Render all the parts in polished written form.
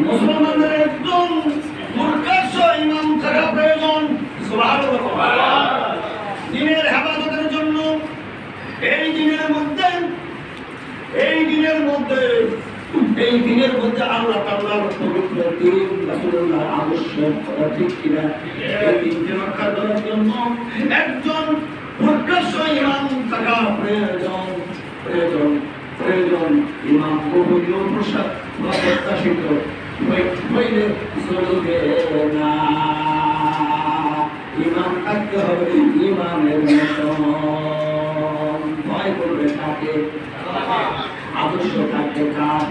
মুসলমানদের একজন মুরকাশ ইমাম থাকা প্রয়োজন। সুবহানাল্লাহ। দ্বীনের হেফাজতের জন্য এই দ্বীনের মধ্যে আল্লাহ তাআলার পবিত্র দ্বীন রাসূলুল্লাহ আবশ্যক ঠিক কিনা, এই দ্বীনকে রক্ষা করার জন্য একজন মুরকাশ ইমাম থাকা প্রয়োজন। ইমাম কবুলীয় প্রসাদ প্রত্যাশিত হইলে চলবে না। ইমাম থাকতে হবে ইমামের মতন। ভয় করবে তাকে, আদর্শ থাকবে কার?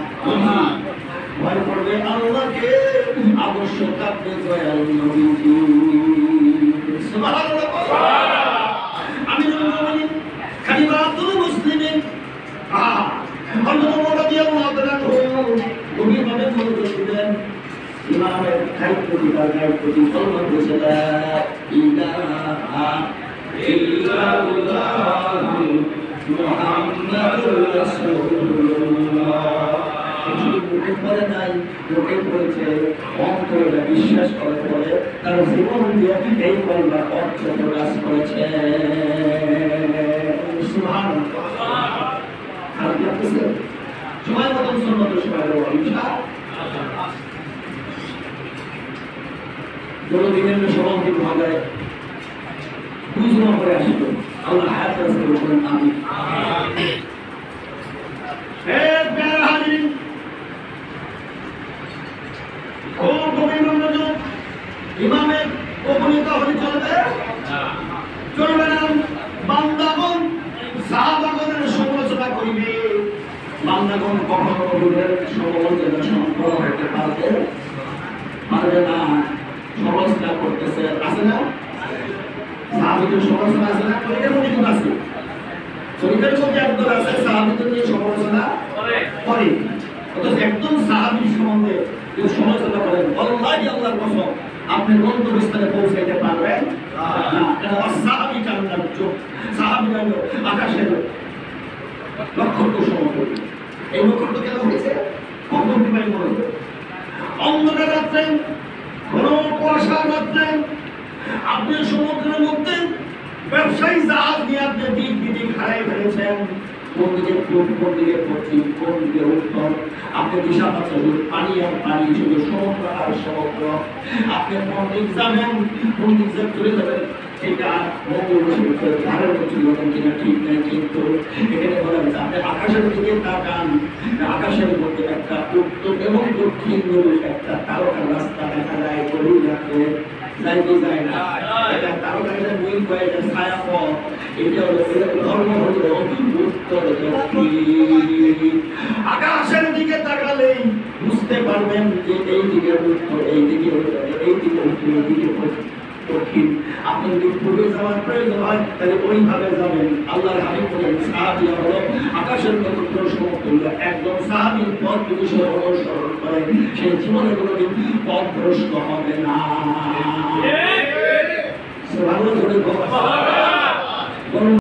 ভয় করবে আল্লাহকে, আদর্শ থাকবে দয়াল নবীজি। সুবহানাল্লাহ। আমি বলি খালিফাতুল মুসলিমিন ইমামের দায়িত্ব দিবার দায়িত্ব দিয়ে কলমা বসে মুহাম্মাদুর রাসূলুল্লাহ। মুখে পড়ে নাই, মুখে পড়েছে, অন্তরে বিশ্বাস করে পড়ে তার জীবন দিয়ে এই কলমা অর্থ প্রকাশ করেছে। সময় মতন সুন্নতের সময় দিনের সমাপ্তি ভাগায় বুঝলাম করে আসিত। আল্লাহ হায়াত রাসূল বলেন আমি ইমামের উপনীত হলে চলবে না। বান্দাগণ সাহাবাগণের সমালোচনা করিবে। বান্দাগণ কখনো নবীদের সমালোচনা সম্পন্ন হতে পারবে না। সমালোচনা করতেছে আছে না? সাহাবীদের সমালোচনা আছে না? এর মধ্যে কিন্তু আছে। শরীফের মধ্যে একদল আছে সাহাবীদের নিয়ে সমালোচনা করে। অথচ একদম সাহাবীর সম্বন্ধে কেউ সমালোচনা করেন, আল্লাহি আল্লাহর কসম আপনি গন্তব্যস্থানে পৌঁছাইতে পারবেন না। কেন? সাহাবী কান্নার চোখ, সাহাবী হলো আকাশের নক্ষত্র সমতুল্য। এই নক্ষত্র কেন হয়েছে? অন্ধকার মনে হলো, অন্ধকার রাত্রে, ঘন কুয়াশার রাত্রে আপনি সমুদ্রের মধ্যে ব্যবসায়ী জাহাজ নিয়ে আপনি দিক বিদিক হারাই ফেলেছেন। কোন দিকে পূর্ব, কোন দিকে পশ্চিম, কোন দিকে উত্তর, আপনি দিশা পাচ্ছেন পানি আর পানি, শুধু সমুদ্র আর সমুদ্র। আপনি কোন দিক যাবেন, কোন দিক চলে যাবেন এটা ধারের মধ্যে কিনা ঠিক নেই। কিন্তু এখানে বলা হয়েছে আপনি আকাশের দিকে তাকান, আকাশের মধ্যে একটা উত্তর এবং দক্ষিণ একটা তারকার রাস্তা দেখা যায়। গরু রাখে যাইতে যায় না, এটা তারকার মূল কয়েকটা ছায়া পথ। এটা হলো ধর্ম হলো উত্তর দক্ষিণ। আকাশের দিকে তাকালেই বুঝতে পারবেন যে এই দিকে উত্তর, এই দিকে উত্তর, এই দিকে উত্তর, এই দিকে দক্ষিণ। আপনি যদি পূর্বে যাওয়ার প্রয়োজন হয় তাহলে ওইভাবে যাবেন। আল্লাহর হাবিব বলেন সাহাবীরা হলো আকাশের নক্ষত্র সমতুল্য, একজন সাহাবীর পথ যদি সে অনুসরণ করে সে জীবনে কোনোদিন পথভ্রষ্ট হবে না। সুবহানাল্লাহ।